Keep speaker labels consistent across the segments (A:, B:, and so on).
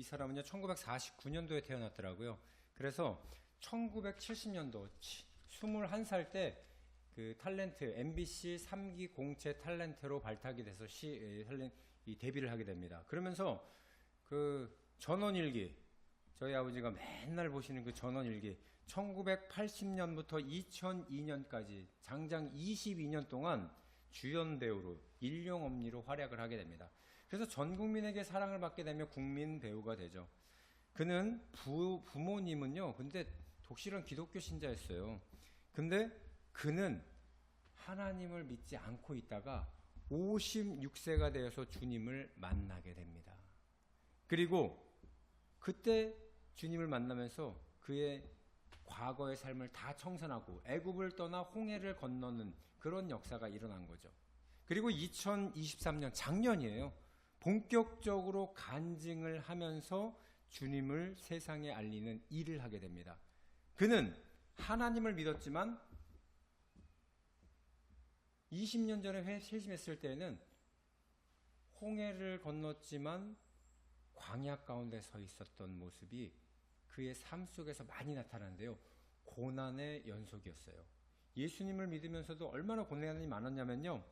A: 사람은요 1949년도에 태어났더라고요. 그래서 1970년도 21살 때 그 탤런트 MBC 3기 공채 탤런트로 발탁이 돼서 데뷔를 하게 됩니다. 그러면서 그 전원일기, 저희 아버지가 맨날 보시는 그 전원일기 1980년부터 2002년까지 장장 22년 동안 주연 배우로 일용엄니로 활약을 하게 됩니다. 그래서 전 국민에게 사랑을 받게 되며 국민 배우가 되죠. 그는 부모님은요, 근데 독실한 기독교 신자였어요. 근데 그는 하나님을 믿지 않고 있다가 56세가 되어서 주님을 만나게 됩니다. 그리고 그때 주님을 만나면서 그의 과거의 삶을 다 청산하고 애굽을 떠나 홍해를 건너는 그런 역사가 일어난 거죠. 그리고 2023년 작년이에요. 본격적으로 간증을 하면서 주님을 세상에 알리는 일을 하게 됩니다. 그는 하나님을 믿었지만 20년 전에 회심했을 때는 홍해를 건넜지만 광야 가운데 서 있었던 모습이 그의 삶 속에서 많이 나타나는데요. 고난의 연속이었어요. 예수님을 믿으면서도 얼마나 고난이 많았냐면요.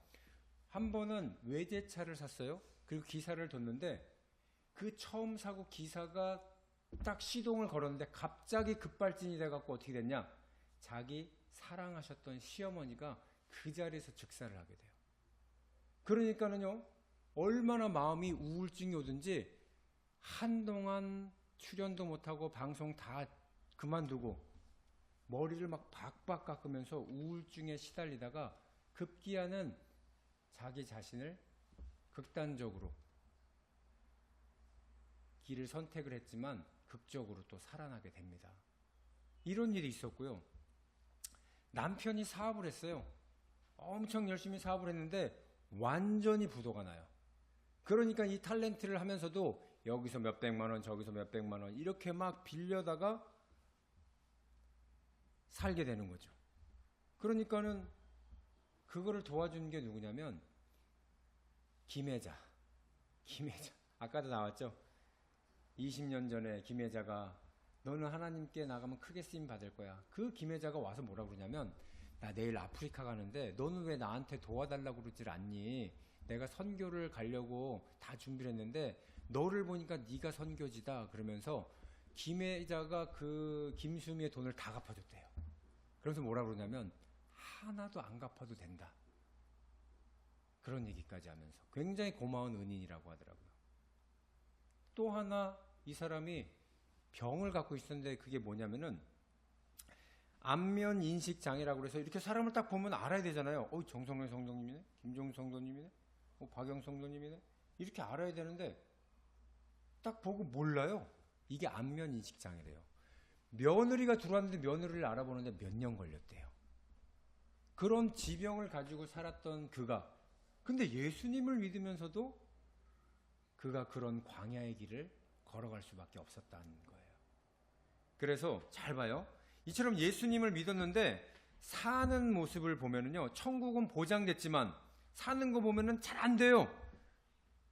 A: 한 번은 외제차를 샀어요. 그리고 기사를 뒀는데 그 처음 사고 기사가 딱 시동을 걸었는데 갑자기 급발진이 돼갖고 어떻게 됐냐. 자기 사랑하셨던 시어머니가 그 자리에서 즉사를 하게 돼요. 그러니까는요. 얼마나 마음이 우울증이 오든지 한동안 출연도 못하고 방송 다 그만두고 머리를 막 박박 깎으면서 우울증에 시달리다가 급기야는 자기 자신을 극단적으로 길을 선택을 했지만 극적으로 또 살아나게 됩니다. 이런 일이 있었고요. 남편이 사업을 했어요. 엄청 열심히 사업을 했는데 완전히 부도가 나요. 그러니까 이 탤런트를 하면서도 여기서 몇백만 원, 저기서 몇백만 원 이렇게 막 빌려다가 살게 되는 거죠. 그러니까는 그거를 도와준 게 누구냐면 김혜자. 아까도 나왔죠. 20년 전에 김혜자가 너는 하나님께 나가면 크게 쓰임 받을 거야. 그 김혜자가 와서 뭐라 그러냐면 나 내일 아프리카 가는데 너는 왜 나한테 도와달라고 그러질 않니? 내가 선교를 가려고 다 준비를 했는데 너를 보니까 네가 선교지다. 그러면서 김혜자가 그 김수미의 돈을 다 갚아줬대요. 그래서 뭐라 그러냐면 하나도 안 갚아도 된다. 그런 얘기까지 하면서 굉장히 고마운 은인이라고 하더라고요. 또 하나 이 사람이 병을 갖고 있었는데 그게 뭐냐면은 안면 인식 장애라고 그래서 이렇게 사람을 딱 보면 알아야 되잖아요. 정성래 성도님이네, 김종수 성도님이네, 박영 성도님이네 이렇게 알아야 되는데 딱 보고 몰라요. 이게 안면 인식 장애래요. 며느리가 들어왔는데 며느리를 알아보는데 몇 년 걸렸대요. 그런 지병을 가지고 살았던 그가 근데 예수님을 믿으면서도 그가 그런 광야의 길을 걸어갈 수밖에 없었다는 거예요. 그래서 잘 봐요. 이처럼 예수님을 믿었는데 사는 모습을 보면은요, 천국은 보장됐지만 사는 거 보면은 잘 안 돼요.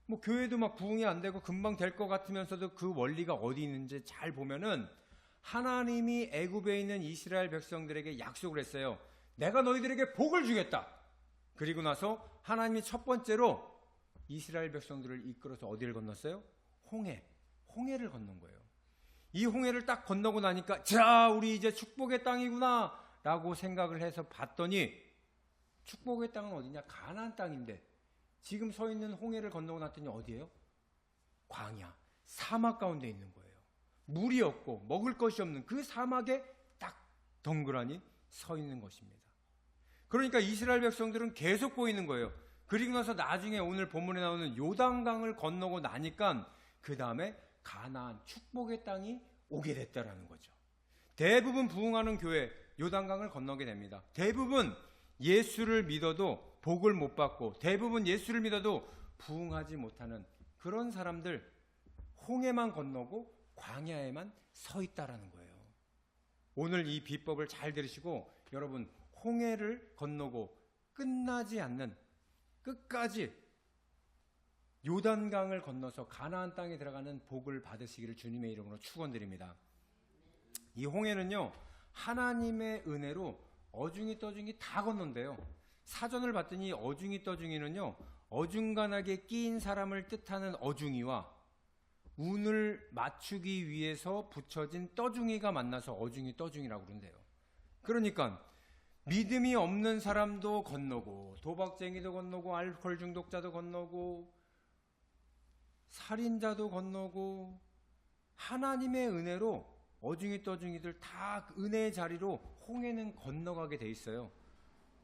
A: 뭐 교회도 막 부흥이 안 되고 금방 될 것 같으면서도 그 원리가 어디 있는지 잘 보면은 하나님이 애굽에 있는 이스라엘 백성들에게 약속을 했어요. 내가 너희들에게 복을 주겠다. 그리고 나서 하나님이 첫 번째로 이스라엘 백성들을 이끌어서 어디를 건넜어요? 홍해를 건넌 거예요. 이 홍해를 딱 건너고 나니까 자, 우리 이제 축복의 땅이구나 라고 생각을 해서 봤더니 축복의 땅은 어디냐? 가나안 땅인데 지금 서 있는 홍해를 건너고 났더니 어디예요? 광야, 사막 가운데 있는 거예요. 물이 없고 먹을 것이 없는 그 사막에 딱 덩그러니 서 있는 것입니다. 그러니까 이스라엘 백성들은 계속 보이는 거예요. 그리고 나서 나중에 오늘 본문에 나오는 요단강을 건너고 나니까 그 다음에 가나안 축복의 땅이 오게 됐다라는 거죠. 대부분 부흥하는 교회 요단강을 건너게 됩니다. 대부분 예수를 믿어도 복을 못 받고 대부분 예수를 믿어도 부흥하지 못하는 그런 사람들 홍해만 건너고 광야에만 서 있다라는 거예요. 오늘 이 비법을 잘 들으시고 여러분 홍해를 건너고 끝나지 않는 끝까지 요단강을 건너서 가나안 땅에 들어가는 복을 받으시기를 주님의 이름으로 축원드립니다. 이 홍해는요, 하나님의 은혜로 어중이 떠중이 다 건넌대요. 사전을 봤더니 어중이 떠중이는요, 어중간하게 끼인 사람을 뜻하는 어중이와 운을 맞추기 위해서 붙여진 떠중이가 만나서 어중이 떠중이라고 그런대요. 그러니까 믿음이 없는 사람도 건너고, 도박쟁이도 건너고, 알코올 중독자도 건너고, 살인자도 건너고, 하나님의 은혜로 어중이 떠중이들 다 은혜의 자리로 홍해는 건너가게 돼 있어요.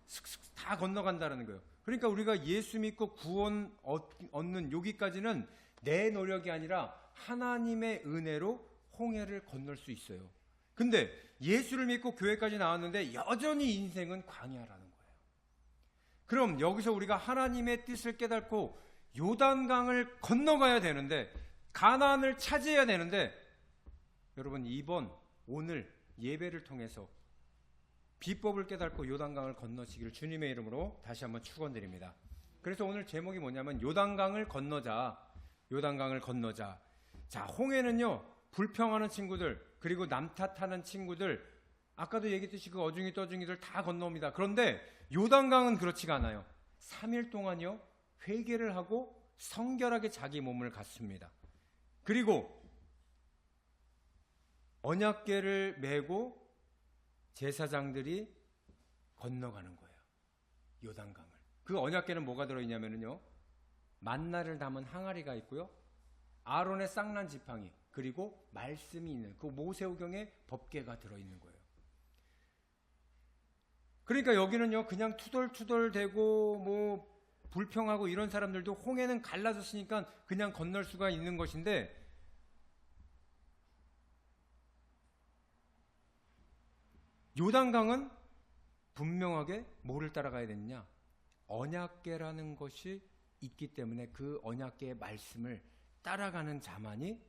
A: 슥슥 다 건너간다는 거예요. 그러니까 우리가 예수 믿고 구원 얻는 여기까지는 내 노력이 아니라 하나님의 은혜로 홍해를 건널 수 있어요. 근데 예수를 믿고 교회까지 나왔는데 여전히 인생은 광야라는 거예요. 그럼 여기서 우리가 하나님의 뜻을 깨닫고 요단강을 건너가야 되는데, 가나안을 차지해야 되는데, 여러분 오늘 예배를 통해서 비법을 깨닫고 요단강을 건너시기를 주님의 이름으로 다시 한번 축원드립니다. 그래서 오늘 제목이 뭐냐면 요단강을 건너자. 요단강을 건너자. 자, 홍해는요, 불평하는 친구들, 그리고 남 탓하는 친구들, 아까도 얘기했듯이 그 어중이 떠중이들 다 건너옵니다. 그런데 요단강은 그렇지가 않아요. 3일 동안요, 회개를 하고 성결하게 자기 몸을 갖습니다. 그리고 언약궤를 메고 제사장들이 건너가는 거예요. 요단강을. 그 언약궤는 뭐가 들어있냐면요, 만나를 담은 항아리가 있고요, 아론의 쌍난 지팡이, 그리고 말씀이 있는 그 모세오경의 법궤가 들어있는 거예요. 그러니까 여기는요, 그냥 투덜투덜대고 뭐 불평하고 이런 사람들도 홍해는 갈라졌으니까 그냥 건널 수가 있는 것인데, 요단강은 분명하게 뭐를 따라가야 되느냐? 언약궤라는 것이 있기 때문에 그 언약궤의 말씀을 따라가는 자만이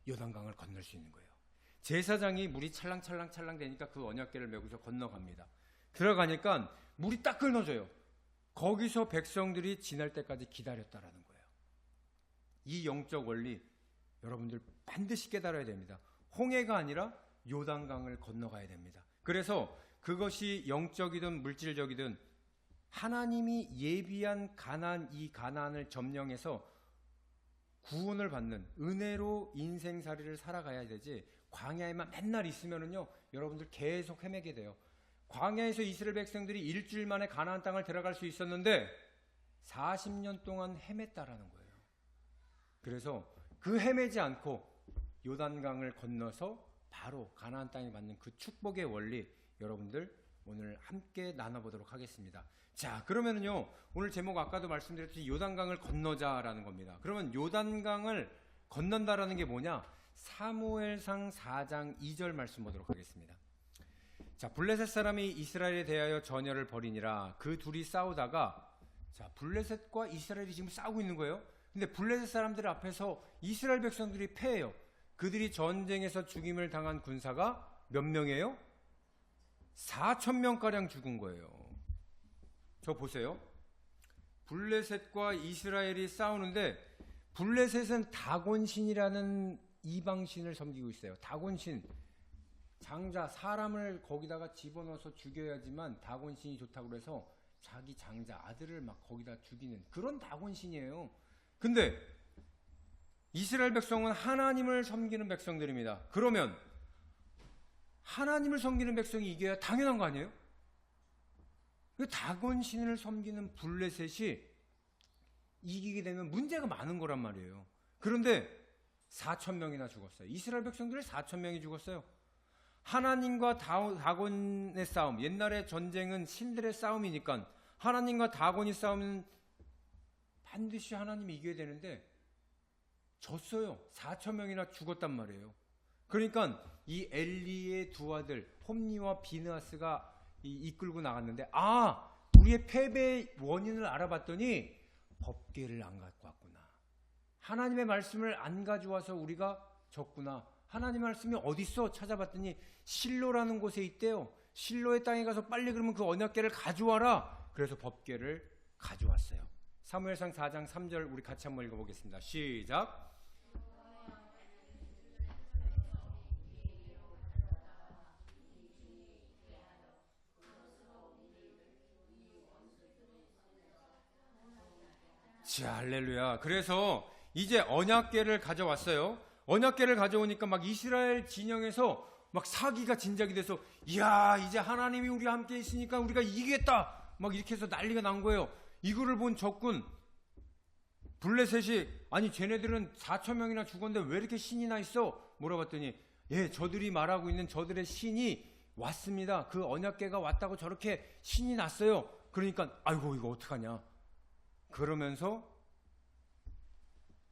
A: 요단강을 건널 수 있는 거예요. 제사장이 물이 찰랑찰랑찰랑 되니까 그 언약궤를 메고서 건너갑니다. 들어가니까 물이 딱 끊어져요. 거기서 백성들이 지날 때까지 기다렸다라는 거예요. 이 영적 원리 여러분들 반드시 깨달아야 됩니다. 홍해가 아니라 요단강을 건너가야 됩니다. 그래서 그것이 영적이든 물질적이든 하나님이 예비한 가나안, 이 가나안을 점령해서 구원을 받는 은혜로 인생살이를 살아가야 되지, 광야에만 맨날 있으면은요, 여러분들 계속 헤매게 돼요. 광야에서 이스라엘 백성들이 일주일 만에 가나안 땅을 들어갈 수 있었는데 40년 동안 헤맸다라는 거예요. 그래서 그 헤매지 않고 요단강을 건너서 바로 가나안 땅에 받는 그 축복의 원리, 여러분들 오늘 함께 나눠보도록 하겠습니다. 자, 그러면은요, 오늘 제목 아까도 말씀드렸듯이 요단강을 건너자라는 겁니다. 그러면 요단강을 건넌다라는 게 뭐냐? 사무엘상 4장 2절 말씀 보도록 하겠습니다. 자, 블레셋 사람이 이스라엘에 대하여 전열을 벌이니라. 그 둘이 싸우다가, 자, 블레셋과 이스라엘이 지금 싸우고 있는 거예요. 근데 블레셋 사람들 앞에서 이스라엘 백성들이 패해요. 그들이 전쟁에서 죽임을 당한 군사가 몇 명이에요? 4,000명가량 죽은 거예요. 저 보세요. 블레셋과 이스라엘이 싸우는데, 블레셋은 다곤신이라는 이방신을 섬기고 있어요. 다곤신, 장자, 사람을 거기다가 집어넣어서 죽여야지만 다곤신이 좋다고 그래서 자기 장자, 아들을 막 거기다 죽이는 그런 다곤신이에요. 근데 이스라엘 백성은 하나님을 섬기는 백성들입니다. 그러면 하나님을 섬기는 백성이 이겨야 당연한 거 아니에요? 다곤신을 섬기는 블레셋이 이기게 되면 문제가 많은 거란 말이에요. 그런데 4,000명이나 죽었어요. 이스라엘 백성들이 4,000명이 죽었어요. 하나님과 다곤의 싸움, 옛날에 전쟁은 신들의 싸움이니까 하나님과 다곤이 싸우면 반드시 하나님이 이겨야 되는데 졌어요. 4,000명이나 죽었단 말이에요. 그러니까 이 엘리의 두 아들 홈니와 비느하스가 이끌고 나갔는데, 우리의 패배의 원인을 알아봤더니 법궤를 안 갖고 왔구나. 하나님의 말씀을 안 가져와서 우리가 졌구나. 하나님의 말씀이 어디 있어? 찾아봤더니 실로라는 곳에 있대요. 실로의 땅에 가서 빨리 그러면 그 언약궤를 가져와라. 그래서 법궤를 가져왔어요. 사무엘상 4장 3절 우리 같이 한번 읽어보겠습니다. 시작. 자, 할렐루야. 그래서 이제 언약궤를 가져왔어요. 언약궤를 가져오니까 막 이스라엘 진영에서 막 사기가 진작이 돼서, 이야, 이제 하나님이 우리와 함께 있으니까 우리가 이기겠다, 막 이렇게 해서 난리가 난 거예요. 이거를 본 적군 블레셋이, 아니 쟤네들은 4천 명이나 죽었는데 왜 이렇게 신이 나 있어? 물어봤더니, 예, 저들이 말하고 있는 저들의 신이 왔습니다. 그 언약궤가 왔다고 저렇게 신이 났어요. 그러니까 아이고 이거 어떡하냐. 그러면서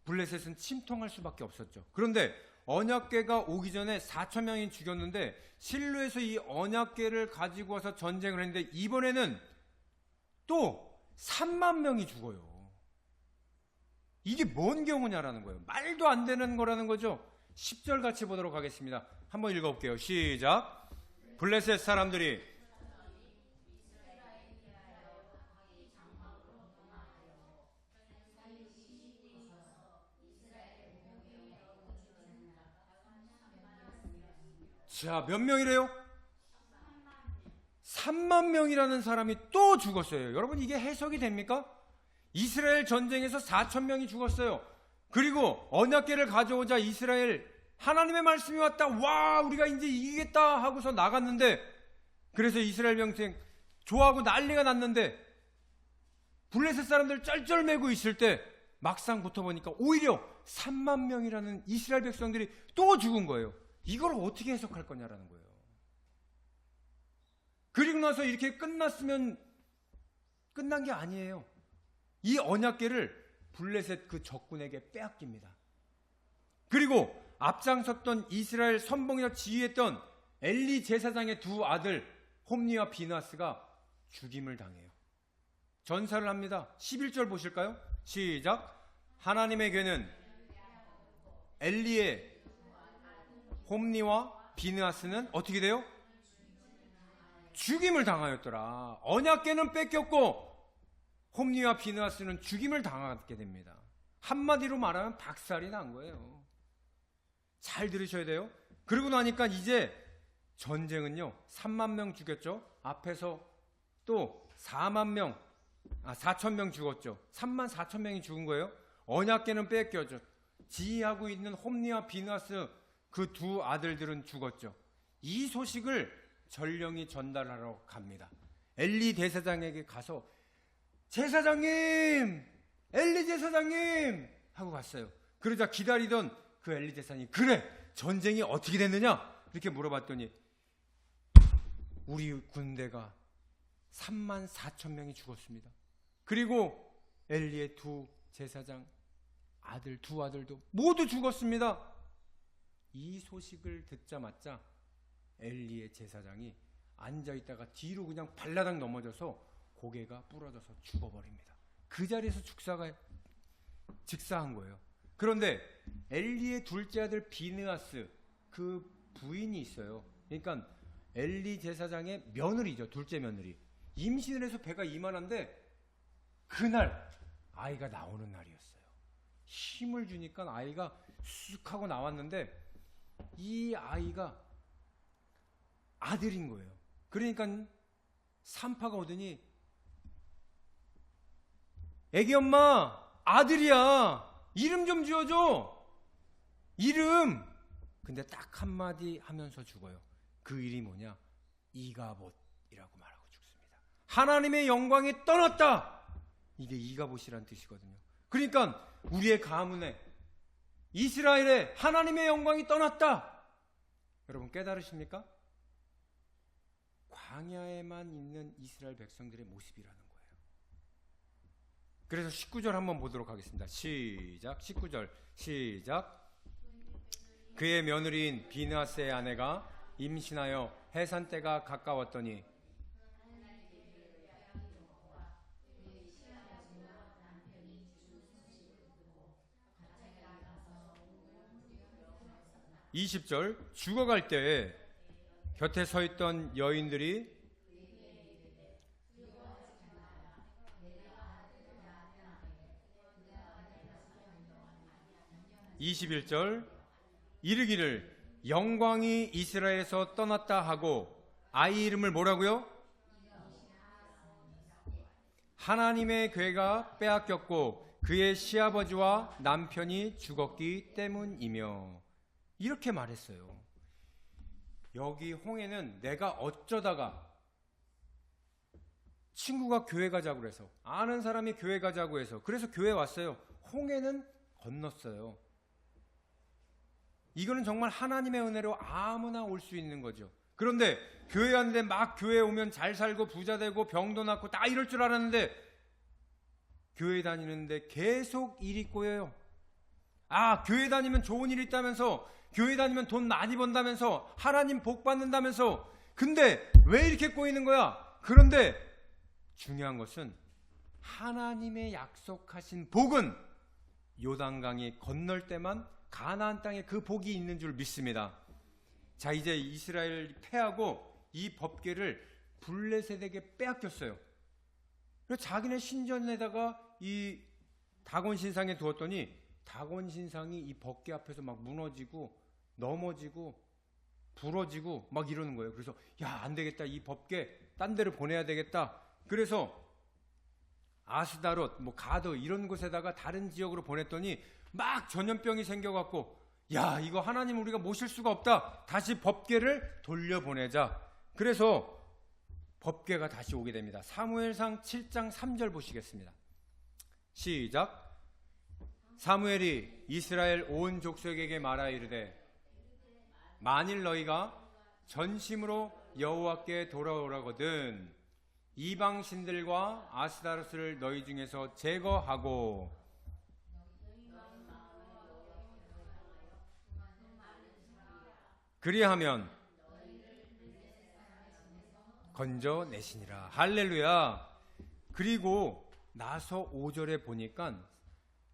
A: 블레셋은 침통할 수밖에 없었죠. 그런데 언약궤가 오기 전에 4천 명이 죽였는데 실로에서 이 언약궤를 가지고 와서 전쟁을 했는데 이번에는 또 3만 명이 죽어요. 이게 뭔 경우냐라는 거예요. 말도 안 되는 거라는 거죠. 10절 같이 보도록 하겠습니다. 한번 읽어볼게요. 시작. 블레셋 사람들이 자, 몇 명이래요? 3만 명이라는 사람이 또 죽었어요. 여러분, 이게 해석이 됩니까? 이스라엘 전쟁에서 4천 명이 죽었어요. 그리고 언약궤를 가져오자 이스라엘 하나님의 말씀이 왔다. 와, 우리가 이제 이기겠다 하고서 나갔는데, 그래서 이스라엘 병생 좋아하고 난리가 났는데 블레셋 사람들 쩔쩔매고 있을 때 막상 붙어보니까 오히려 3만 명이라는 이스라엘 백성들이 또 죽은 거예요. 이걸 어떻게 해석할 거냐라는 거예요. 그리고 나서 이렇게 끝났으면 끝난 게 아니에요. 이 언약궤를 블레셋 그 적군에게 빼앗깁니다. 그리고 앞장섰던 이스라엘 선봉이나 지휘했던 엘리 제사장의 두 아들 홈니와 비나스가 죽임을 당해요. 전사를 합니다. 11절 보실까요? 시작. 하나님의 궤는 엘리의 홈니와 비느하스는 어떻게 돼요? 죽임을 당하였더라. 언약궤는 뺏겼고 홈니와 비느하스는 죽임을 당하게 됩니다. 한마디로 말하면 박살이 난 거예요. 잘 들으셔야 돼요. 그러고 나니까 이제 전쟁은요 3만 명 죽였죠. 앞에서 또 4천 명 죽었죠. 3만 4천 명이 죽은 거예요. 언약궤는 뺏겼죠. 지휘하고 있는 홈니와 비느하스 그 두 아들들은 죽었죠. 이 소식을 전령이 전달하러 갑니다. 엘리 대사장에게 가서 제사장님, 엘리 제사장님 하고 갔어요. 그러자 기다리던 그 엘리 제사장이 그래 전쟁이 어떻게 됐느냐 이렇게 물어봤더니 우리 군대가 3만 4천 명이 죽었습니다. 그리고 엘리의 두 제사장 두 아들도 모두 죽었습니다. 이 소식을 듣자마자 엘리의 제사장이 앉아있다가 뒤로 그냥 발라당 넘어져서 고개가 부러져서 죽어버립니다. 그 자리에서 즉사한 거예요. 그런데 엘리의 둘째 아들 비느하스 그 부인이 있어요. 그러니까 엘리 제사장의 며느리죠. 둘째 며느리. 임신을 해서 배가 이만한데 그날 아이가 나오는 날이었어요. 힘을 주니까 아이가 쑥 하고 나왔는데 이 아이가 아들인 거예요. 그러니까 산파가 오더니 애기 엄마 아들이야 이름 좀 지어줘 이름. 근데 딱 한마디 하면서 죽어요. 그 일이 뭐냐? 이가봇이라고 말하고 죽습니다. 하나님의 영광이 떠났다. 이게 이가봇이라는 뜻이거든요. 그러니까 우리의 가문에 이스라엘에 하나님의 영광이 떠났다. 여러분 깨달으십니까? 광야에만 있는 이스라엘 백성들의 모습이라는 거예요. 그래서 19절 한번 보도록 하겠습니다. 시작. 19절 시작. 그의 며느리인 비느하스의 아내가 임신하여 해산 때가 가까웠더니 (20절) 죽어갈 때 곁에 서 있던 여인들이 21절 이르기를 영광이 이스라엘에서 떠났다 하고 아이 이름을 뭐라고요? 하나님의 괴가 빼앗겼고 그의 시아버지와 남편이 죽었기 때문이며 이렇게 말했어요. 여기 홍해는 내가 어쩌다가 친구가 교회 가자고 그래서 아는 사람이 교회 가자고 해서 그래서 교회 왔어요. 홍해는 건넜어요. 이거는 정말 하나님의 은혜로 아무나 올 수 있는 거죠. 그런데 교회 왔는데 막 교회 오면 잘 살고 부자 되고 병도 낫고 다 이럴 줄 알았는데 교회 다니는데 계속 일이 꼬여요. 아, 교회 다니면 좋은 일 있다면서, 교회 다니면 돈 많이 번다면서, 하나님 복 받는다면서, 근데 왜 이렇게 꼬이는 거야? 그런데 중요한 것은 하나님의 약속하신 복은 요단강이 건널 때만 가나안 땅에 그 복이 있는 줄 믿습니다. 자, 이제 이스라엘 패하고 이 법궤를 블레셋에게 빼앗겼어요. 그래서 자기네 신전에다가 이 다곤 신상에 두었더니 다곤 신상이 이 법궤 앞에서 막 무너지고 넘어지고 부러지고 막 이러는 거예요. 그래서 야, 안 되겠다. 이 법궤 딴 데로 보내야 되겠다. 그래서 아스다롯, 가드 이런 곳에다가 다른 지역으로 보냈더니 막 전염병이 생겨갖고 야, 이거 하나님 우리가 모실 수가 없다. 다시 법궤를 돌려보내자. 그래서 법궤가 다시 오게 됩니다. 사무엘상 7장 3절 보시겠습니다. 시작. 사무엘이 이스라엘 온 족속에게 말하 이르되 만일 너희가 전심으로 여호와께 돌아오라거든 이방 신들과 아스다롯을 너희 중에서 제거하고 그리하면 건져내시니라. 할렐루야. 그리고 나서 5절에 보니까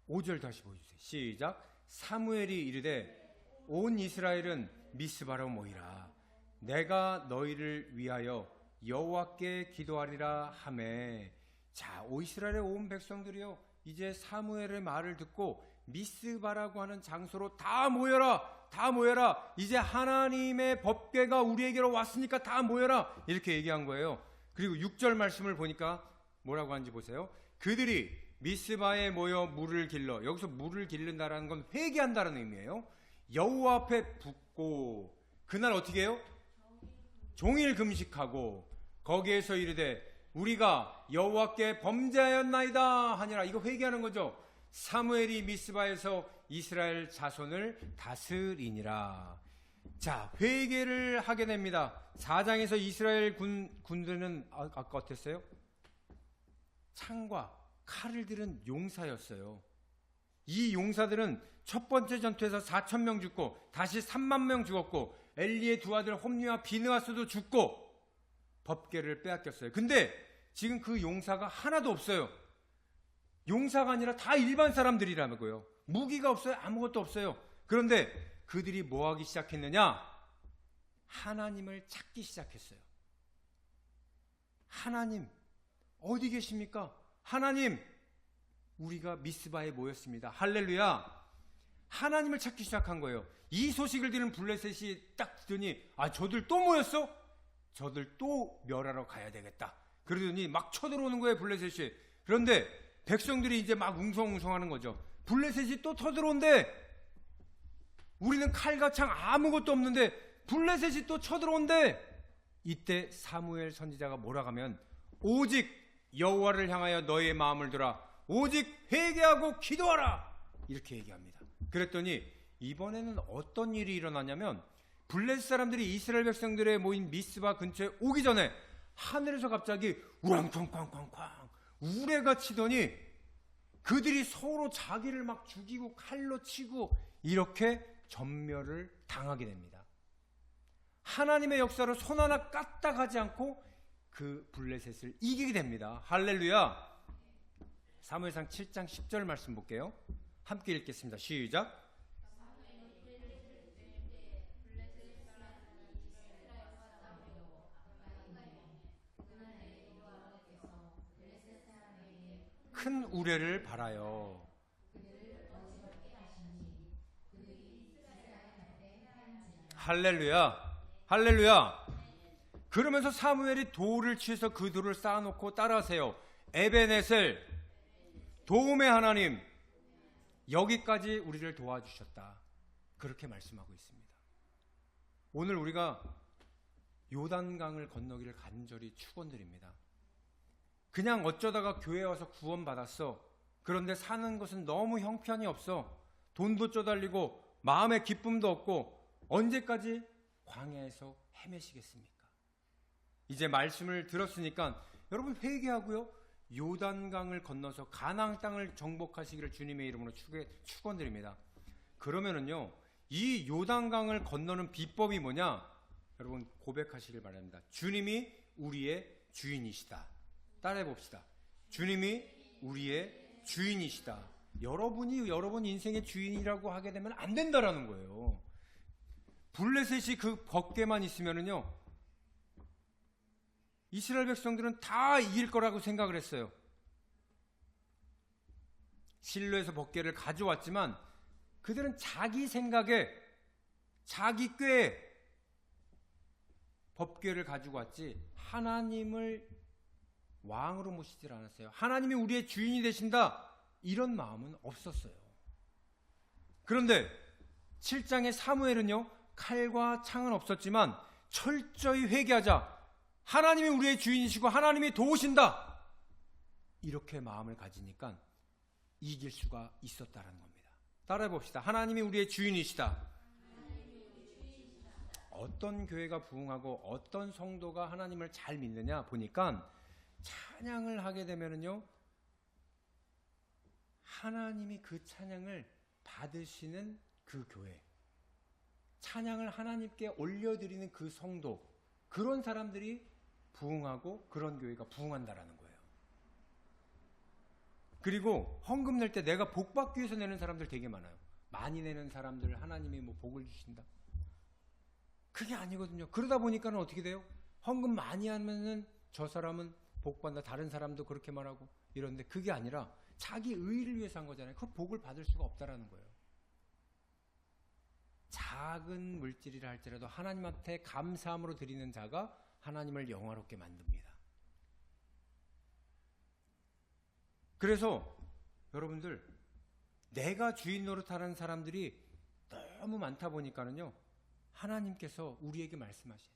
A: 5절 다시 보여주세요. 시작. 사무엘이 이르되 온 이스라엘은 미스바로 모이라. 내가 너희를 위하여 여호와께 기도하리라 하매. 자, 이스라엘의 온 백성들이요 이제 사무엘의 말을 듣고 미스바라고 하는 장소로 다 모여라. 다 모여라. 이제 하나님의 법궤가 우리에게로 왔으니까 다 모여라. 이렇게 얘기한 거예요. 그리고 6절 말씀을 보니까 뭐라고 하는지 보세요. 그들이 미스바에 모여 물을 길러. 여기서 물을 길른다라는 건 회개한다는 의미예요. 여호와 앞에 붓고 그날 어떻게 해요? 종일 금식하고 거기에서 이르되 우리가 여호와께 범죄하였나이다 하니라. 이거 회개하는 거죠. 사무엘이 미스바에서 이스라엘 자손을 다스리니라. 자, 회개를 하게 됩니다. 4장에서 이스라엘 군들은 아까 어땠어요? 창과 칼을 들은 용사였어요. 이 용사들은 첫 번째 전투에서 4,000명 죽고 다시 3만 명 죽었고 엘리의 두 아들 홈리와 비느하스도 죽고 법궤를 빼앗겼어요. 근데 지금 그 용사가 하나도 없어요. 용사가 아니라 다 일반 사람들이라고요. 무기가 없어요. 아무것도 없어요. 그런데 그들이 뭐 하기 시작했느냐? 하나님을 찾기 시작했어요. 하나님 어디 계십니까? 하나님, 우리가 미스바에 모였습니다. 할렐루야. 하나님을 찾기 시작한 거예요. 이 소식을 들은 블레셋이 딱 듣더니 저들 또 모였어? 저들 또 멸하러 가야 되겠다. 그러더니 막 쳐들어오는 거예요, 블레셋이. 그런데 백성들이 이제 막 웅성웅성하는 거죠. 블레셋이 또 쳐들어온대. 우리는 칼과 창 아무것도 없는데 블레셋이 또 쳐들어온대. 이때 사무엘 선지자가 뭐라 하면 오직 여호와를 향하여 너의 마음을 들어 오직 회개하고 기도하라 이렇게 얘기합니다. 그랬더니 이번에는 어떤 일이 일어나냐면 블레셋 사람들이 이스라엘 백성들의 모인 미스바 근처에 오기 전에 하늘에서 갑자기 우랑쾅쾅쾅쾅 우레가 치더니 그들이 서로 자기를 막 죽이고 칼로 치고 이렇게 전멸을 당하게 됩니다. 하나님의 역사로 손 하나 까딱하지 않고 그 블레셋을 이기게 됩니다. 할렐루야. 사무엘상 7장 10절 말씀 볼게요. 함께 읽겠습니다. 시작. 큰 우레를 발하여 할렐루야. 할렐루야. 그러면서 사무엘이 돌을 취해서 그 돌을 쌓아놓고 따라하세요. 에베네셀, 도움의 하나님, 여기까지 우리를 도와주셨다. 그렇게 말씀하고 있습니다. 오늘 우리가 요단강을 건너기를 간절히 축원드립니다. 그냥 어쩌다가 교회에 와서 구원받았어. 그런데 사는 것은 너무 형편이 없어. 돈도 쪼달리고 마음의 기쁨도 없고 언제까지 광야에서 헤매시겠습니까? 이제 말씀을 들었으니까 여러분 회개하고요. 요단강을 건너서 가나안 땅을 정복하시기를 주님의 이름으로 축원드립니다. 그러면은요. 이 요단강을 건너는 비법이 뭐냐? 여러분 고백하시길 바랍니다. 주님이 우리의 주인이시다. 따라해 봅시다. 주님이 우리의 주인이시다. 여러분이 여러분 인생의 주인이라고 하게 되면 안 된다라는 거예요. 블레셋이 그 벗개만 있으면은요, 이스라엘 백성들은 다 이길 거라고 생각을 했어요. 실로에서 벗개를 가져왔지만 그들은 자기 생각에 자기 꾀에 법궤를 가지고 왔지 하나님을 왕으로 모시질 않았어요. 하나님이 우리의 주인이 되신다 이런 마음은 없었어요. 그런데 7장의 사무엘은요, 칼과 창은 없었지만 철저히 회개하자. 하나님이 우리의 주인이시고 하나님이 도우신다. 이렇게 마음을 가지니까 이길 수가 있었다는 겁니다. 따라해 봅시다. 하나님이 우리의 주인이시다. 어떤 교회가 부흥하고 어떤 성도가 하나님을 잘 믿느냐 보니까 찬양을 하게 되면은요, 하나님이 그 찬양을 받으시는 그 교회, 찬양을 하나님께 올려드리는 그 성도, 그런 사람들이 부흥하고 그런 교회가 부흥한다라는 거예요. 그리고 헌금 낼 때 내가 복 받기 위해서 내는 사람들 되게 많아요. 많이 내는 사람들 하나님이 뭐 복을 주신다. 그게 아니거든요. 그러다 보니까는 어떻게 돼요? 헌금 많이 하면은 저 사람은 복 받는다. 다른 사람도 그렇게 말하고 이런데 그게 아니라 자기 의의를 위해서 한 거잖아요. 그 복을 받을 수가 없다라는 거예요. 작은 물질이라 할지라도 하나님한테 감사함으로 드리는 자가 하나님을 영화롭게 만듭니다. 그래서 여러분들, 내가 주인 노릇하는 사람들이 너무 많다 보니까는요, 하나님께서 우리에게 말씀하신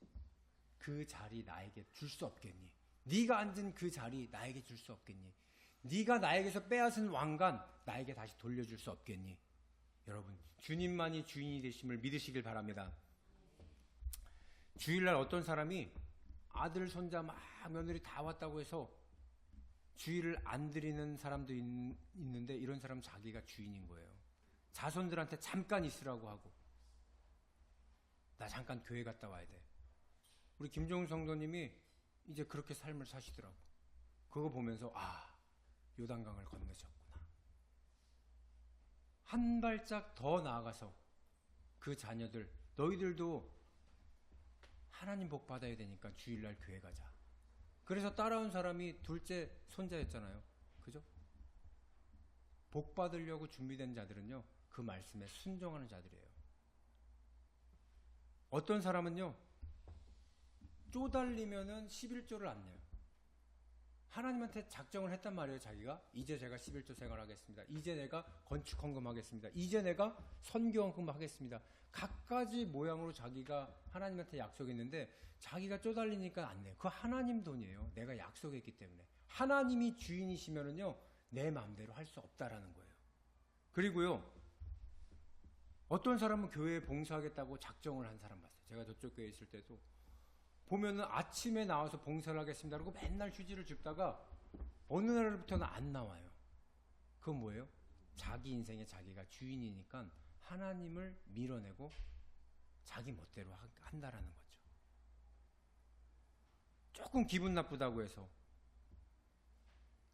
A: 그 자리 나에게 줄 수 없겠니? 네가 앉은 그 자리 나에게 줄 수 없겠니? 네가 나에게서 빼앗은 왕관 나에게 다시 돌려줄 수 없겠니? 여러분, 주님만이 주인이 되심을 믿으시길 바랍니다. 주일날 어떤 사람이 아들, 손자 막 며느리 다 왔다고 해서 주일을 안 드리는 사람도 있는데 이런 사람 자기가 주인인 거예요. 자손들한테 잠깐 있으라고 하고, 나 잠깐 교회 갔다 와야 돼. 우리 김종훈 성도님이 이제 그렇게 삶을 사시더라고. 그거 보면서 요단강을 건너셨구나. 한 발짝 더 나아가서 그 자녀들, 너희들도 하나님 복 받아야 되니까 주일날 교회 가자. 그래서 따라온 사람이 둘째 손자였잖아요. 그죠? 복 받으려고 준비된 자들은요, 그 말씀에 순종하는 자들이에요. 어떤 사람은요, 쪼달리면은 11조를 안 내요. 하나님한테 작정을 했단 말이에요. 자기가 이제 제가 11조 생활하겠습니다. 이제 내가 건축 헌금 하겠습니다. 이제 내가 선교 헌금 하겠습니다. 각가지 모양으로 자기가 하나님한테 약속했는데 자기가 쪼달리니까 안 내요. 그거 하나님 돈이에요. 내가 약속했기 때문에. 하나님이 주인이시면은요, 내 마음대로 할 수 없다라는 거예요. 그리고요, 어떤 사람은 교회에 봉사하겠다고 작정을 한 사람 봤어요. 제가 저쪽 교회에 있을 때도 보면은 아침에 나와서 봉사를 하겠습니다 그러고 맨날 휴지를 줍다가 어느 날부터는 안 나와요. 그건 뭐예요? 자기 인생에 자기가 주인이니까 하나님을 밀어내고 자기 멋대로 한다라는 거죠. 조금 기분 나쁘다고 해서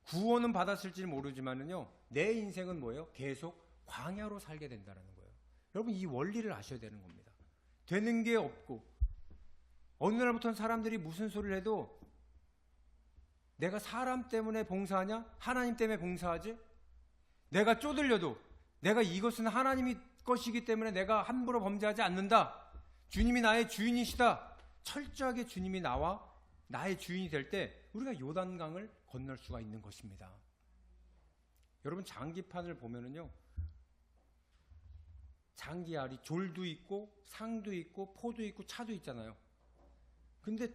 A: 구원은 받았을지 모르지만은요, 내 인생은 뭐예요? 계속 광야로 살게 된다라는 거예요. 여러분, 이 원리를 아셔야 되는 겁니다. 되는 게 없고 어느 날부터는 사람들이 무슨 소리를 해도 내가 사람 때문에 봉사하냐? 하나님 때문에 봉사하지? 내가 쪼들려도 내가 이것은 하나님의 것이기 때문에 내가 함부로 범죄하지 않는다. 주님이 나의 주인이시다. 철저하게 주님이 나와 나의 주인이 될 때 우리가 요단강을 건널 수가 있는 것입니다. 여러분 장기판을 보면은요, 장기알이 졸도 있고 상도 있고 포도 있고 차도 있잖아요. 근데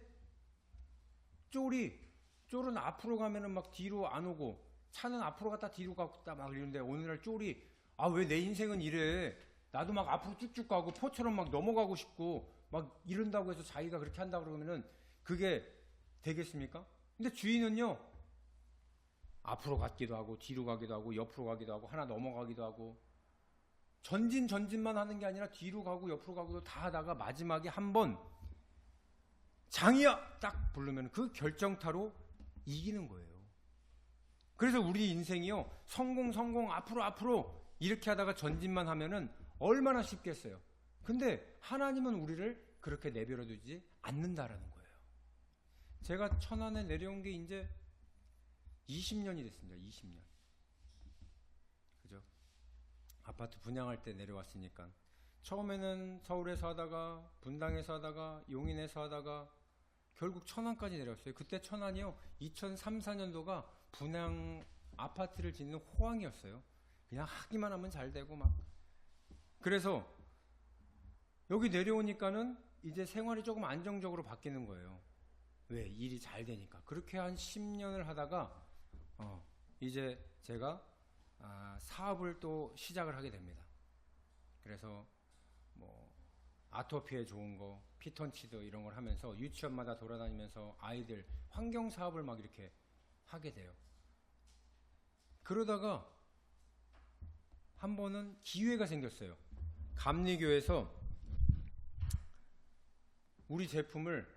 A: 쫄은 앞으로 가면은 막 뒤로 안 오고 차는 앞으로 갔다 뒤로 갔다 막 이러는데, 오늘날 쫄이 왜 내 인생은 이래, 나도 막 앞으로 쭉쭉 가고 포처럼 막 넘어가고 싶고 막 이런다고 해서 자기가 그렇게 한다 그러면은 그게 되겠습니까? 근데 주인은요, 앞으로 가기도 하고 뒤로 가기도 하고 옆으로 가기도 하고 하나 넘어가기도 하고 전진만 하는 게 아니라 뒤로 가고 옆으로 가고도 다 하다가 마지막에 한번 장이야 딱 부르면 그 결정타로 이기는 거예요. 그래서 우리 인생이요, 성공 앞으로 이렇게 하다가 전진만 하면은 얼마나 쉽겠어요. 근데 하나님은 우리를 그렇게 내버려 두지 않는다라는 거예요. 제가 천안에 내려온 게 이제 20년이 됐습니다. 20년. 그죠? 아파트 분양할 때 내려왔으니까. 처음에는 서울에서 하다가 분당에서 하다가 용인에서 하다가 결국 천안까지 내려왔어요. 그때 천안이요, 2003, 4년도가 분양 아파트를 짓는 호황이었어요. 그냥 하기만 하면 잘 되고 막. 그래서 여기 내려오니까는 이제 생활이 조금 안정적으로 바뀌는 거예요. 왜? 일이 잘 되니까. 그렇게 한 10년을 하다가 이제 제가 사업을 또 시작을 하게 됩니다. 그래서 뭐 아토피에 좋은 거, 피톤치드 이런 걸 하면서 유치원마다 돌아다니면서 아이들 환경 사업을 막 이렇게 하게 돼요. 그러다가 한 번은 기회가 생겼어요. 감리교에서 우리 제품을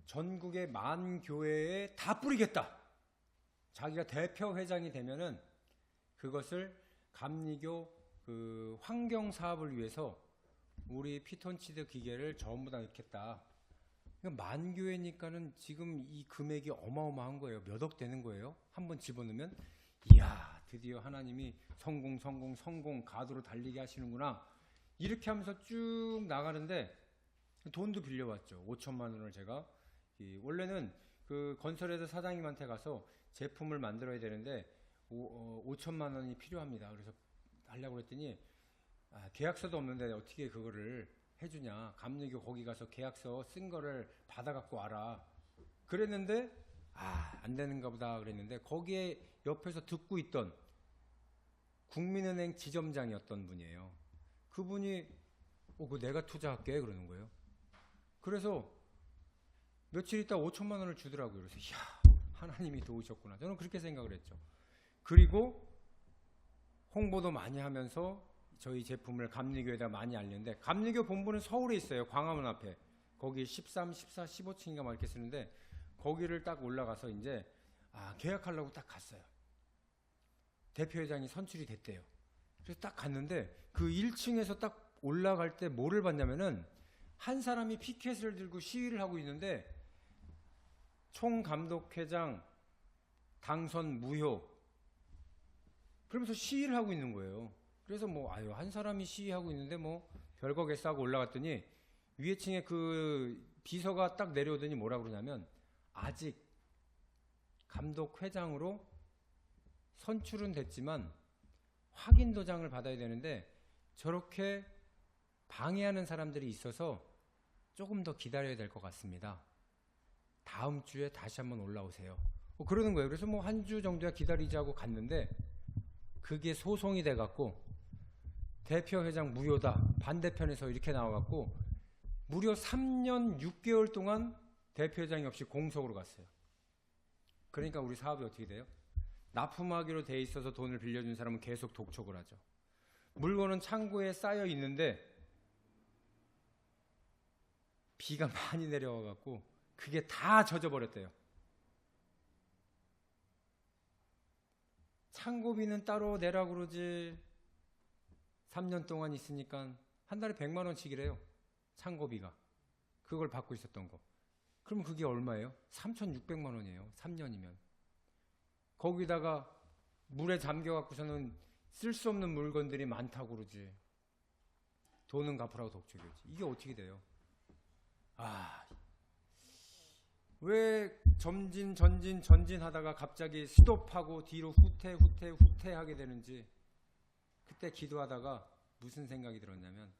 A: 전국의 만 교회에 다 뿌리겠다. 자기가 대표 회장이 되면은 그것을 감리교 그 환경 사업을 위해서 우리 피톤치드 기계를 전부 다 넣겠다. 만 교회니까는 지금 이 금액이 어마어마한 거예요. 몇 억 되는 거예요. 한번 집어넣으면 이야, 드디어 하나님이 성공 가도로 달리게 하시는구나. 이렇게 하면서 쭉 나가는데 돈도 빌려왔죠. 5천만 원을 제가 원래는 그 건설회사 사장님한테 가서 제품을 만들어야 되는데 5천만 원이 필요합니다. 그래서 하려고 했더니 계약서도 없는데 어떻게 그거를 해주냐. 감리교 거기 가서 계약서 쓴 거를 받아갖고 와라. 그랬는데 안 되는가 보다 그랬는데, 거기에 옆에서 듣고 있던 국민은행 지점장이었던 분이에요. 그분이 그거 내가 투자할게 그러는 거예요. 그래서 며칠 있다 5천만 원을 주더라고요. 그래서 이야, 하나님이 도우셨구나. 저는 그렇게 생각을 했죠. 그리고 홍보도 많이 하면서 저희 제품을 감리교에다 많이 알렸는데, 감리교 본부는 서울에 있어요. 광화문 앞에. 거기 13, 14, 15층인가 막 이렇게 쓰는데, 거기를 딱 올라가서 이제 계약하려고 딱 갔어요. 대표회장이 선출이 됐대요. 그래서 딱 갔는데 그 1층에서 딱 올라갈 때 뭐를 봤냐면은, 한 사람이 피켓을 들고 시위를 하고 있는데 총감독회장 당선 무효 그러면서 시위를 하고 있는 거예요. 그래서 한 사람이 시위하고 있는데 별거겠어 하고 올라갔더니 위에 층에 그 비서가 딱 내려오더니 뭐라 그러냐면, 아직 감독회장으로 선출은 됐지만 확인 도장을 받아야 되는데 저렇게 방해하는 사람들이 있어서 조금 더 기다려야 될 것 같습니다. 다음 주에 다시 한번 올라오세요. 그러는 거예요. 그래서 한 주 정도야 기다리자고 갔는데 그게 소송이 돼갖고 대표회장 무효다. 반대편에서 이렇게 나와갖고 무려 3년 6개월 동안 대표회장이 없이 공석으로 갔어요. 그러니까 우리 사업이 어떻게 돼요? 납품하기로 돼 있어서 돈을 빌려준 사람은 계속 독촉을 하죠. 물건은 창고에 쌓여 있는데 비가 많이 내려와갖고 그게 다 젖어버렸대요. 창고비는 따로 내라고 그러지. 3년 동안 있으니까 한 달에 100만 원씩이래요. 창고비가. 그걸 받고 있었던 거. 그럼 그게 얼마예요? 3,600만 원이에요. 3년이면. 거기다가 물에 잠겨갖고서는 쓸 수 없는 물건들이 많다고 그러지. 돈은 갚으라고 독촉이었지. 이게 어떻게 돼요? 왜 전진하다가 갑자기 스톱하고 뒤로 후퇴하게 되는지 그때 기도하다가 무슨 생각이 들었냐면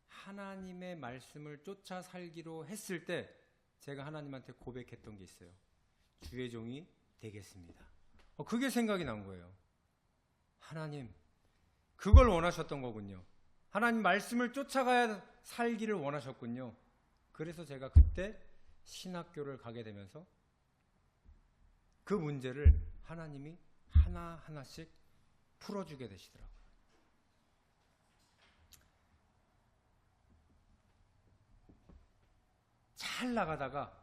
A: 하나님의 말씀을 쫓아 살기로 했을 때 제가 하나님한테 고백했던 게 있어요. 주의 종이 되겠습니다. 그게 생각이 난 거예요. 하나님, 그걸 원하셨던 거군요. 하나님 말씀을 쫓아가야 살기를 원하셨군요. 그래서 제가 그때 신학교를 가게 되면서 그 문제를 하나님이 하나하나씩 풀어주게 되시더라고요. 잘 나가다가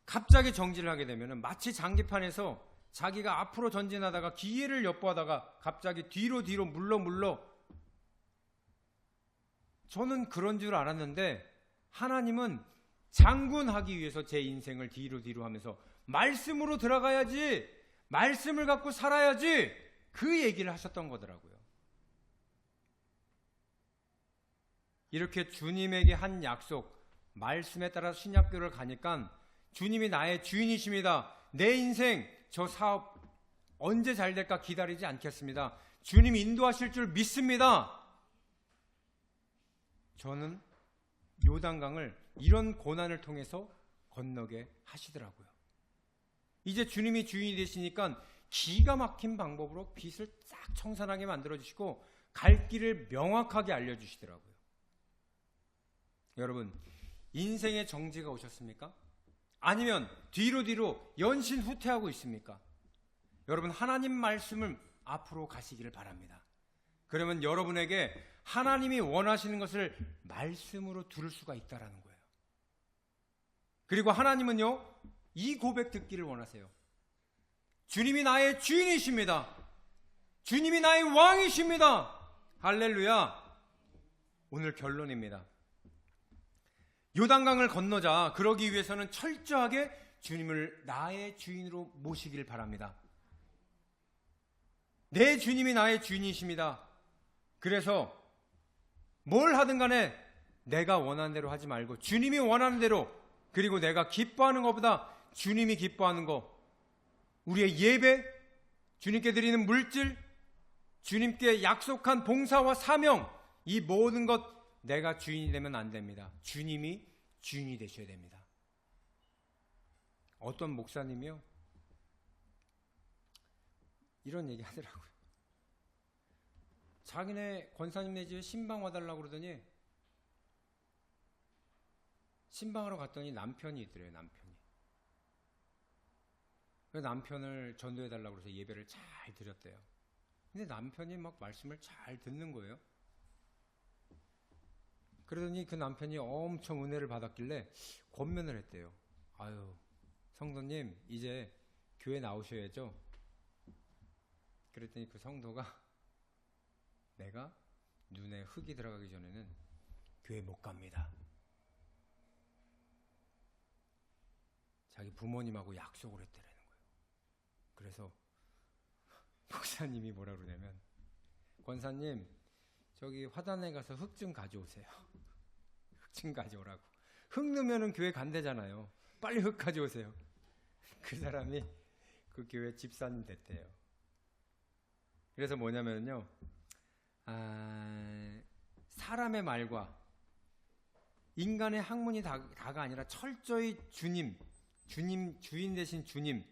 A: 갑자기 정지를 하게 되면 마치 장기판에서 자기가 앞으로 전진하다가 기회를 엿보다가 갑자기 뒤로 물러 저는 그런 줄 알았는데 하나님은 장군하기 위해서 제 인생을 뒤로 하면서 말씀으로 들어가야지, 말씀을 갖고 살아야지, 그 얘기를 하셨던 거더라고요. 이렇게 주님에게 한 약속, 말씀에 따라 신학교를 가니까 주님이 나의 주인이십니다. 내 인생, 저 사업 언제 잘 될까 기다리지 않겠습니다. 주님이 인도하실 줄 믿습니다. 저는 요단강을 이런 고난을 통해서 건너게 하시더라고요. 이제 주님이 주인이 되시니까 기가 막힌 방법으로 빛을 싹 청산하게 만들어주시고 갈 길을 명확하게 알려주시더라고요. 여러분, 인생의 정지가 오셨습니까? 아니면 뒤로 연신 후퇴하고 있습니까? 여러분, 하나님 말씀을 앞으로 가시기를 바랍니다. 그러면 여러분에게 하나님이 원하시는 것을 말씀으로 들을 수가 있다라는 거예요. 그리고 하나님은요, 이 고백 듣기를 원하세요. 주님이 나의 주인이십니다. 주님이 나의 왕이십니다. 할렐루야. 오늘 결론입니다. 요단강을 건너자 그러기 위해서는 철저하게 주님을 나의 주인으로 모시길 바랍니다. 내 주님이 나의 주인이십니다. 그래서 뭘 하든 간에 내가 원하는 대로 하지 말고 주님이 원하는 대로, 그리고 내가 기뻐하는 것보다 주님이 기뻐하는 것, 우리의 예배, 주님께 드리는 물질, 주님께 약속한 봉사와 사명, 이 모든 것 내가 주인이 되면 안 됩니다. 주님이 주인이 되셔야 됩니다. 어떤 목사님이요, 이런 얘기 하더라고요. 자기네 권사님네 집에 신방 와달라고 그러더니 신방하러 갔더니 남편이 있더래요. 남편을 전도해달라고 그래서 예배를 잘 드렸대요. 근데 남편이 막 말씀을 잘 듣는 거예요. 그러더니 그 남편이 엄청 은혜를 받았길래 권면을 했대요. 아유, 성도님 이제 교회 나오셔야죠. 그랬더니 그 성도가 내가 눈에 흙이 들어가기 전에는 교회 못 갑니다. 자기 부모님하고 약속을 했더라는 거예요. 그래서 목사님이 뭐라 그러냐면, 권사님 저기 화단에 가서 흙 좀 가져오세요. 흙 좀 가져오라고. 흙 넣으면 교회 간대잖아요. 빨리 흙 가져오세요. 그 사람이 그 교회 집사님 됐대요. 그래서 뭐냐면요, 사람의 말과 인간의 학문이 다가 아니라 철저히 주인 되신 주님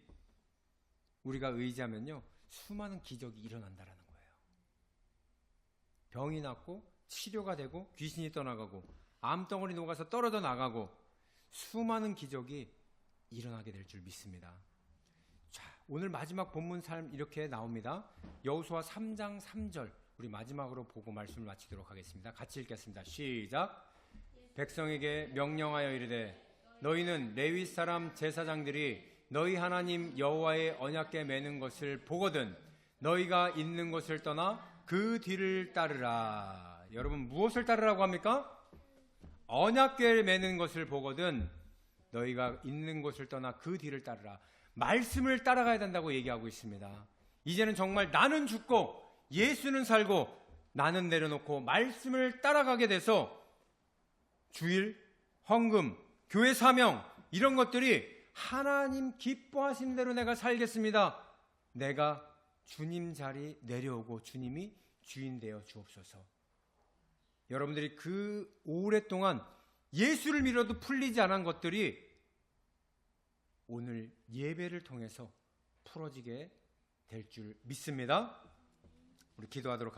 A: 우리가 의지하면요, 수많은 기적이 일어난다라는 거예요. 병이 낫고 치료가 되고 귀신이 떠나가고 암덩어리 녹아서 떨어져 나가고 수많은 기적이 일어나게 될 줄 믿습니다. 자, 오늘 마지막 본문 삶 이렇게 나옵니다. 여호수아 3장 3절 우리 마지막으로 보고 말씀을 마치도록 하겠습니다. 같이 읽겠습니다. 시작. 백성에게 명령하여 이르되 너희는 레위 사람 제사장들이 너희 하나님 여호와의 언약궤 매는 것을 보거든 너희가 있는 곳을 떠나 그 뒤를 따르라. 여러분, 무엇을 따르라고 합니까? 언약궤를 매는 것을 보거든 너희가 있는 곳을 떠나 그 뒤를 따르라. 말씀을 따라가야 된다고 얘기하고 있습니다. 이제는 정말 나는 죽고 예수는 살고 나는 내려놓고 말씀을 따라가게 돼서 주일, 헌금, 교회 사명 이런 것들이 하나님 기뻐하신 대로 내가 살겠습니다. 내가 주님 자리 내려오고 주님이 주인 되어 주옵소서. 여러분들이 그 오랫동안 예수를 믿어도 풀리지 않은 것들이 오늘 예배를 통해서 풀어지게 될 줄 믿습니다. 우리 기도하도록 하겠습니다.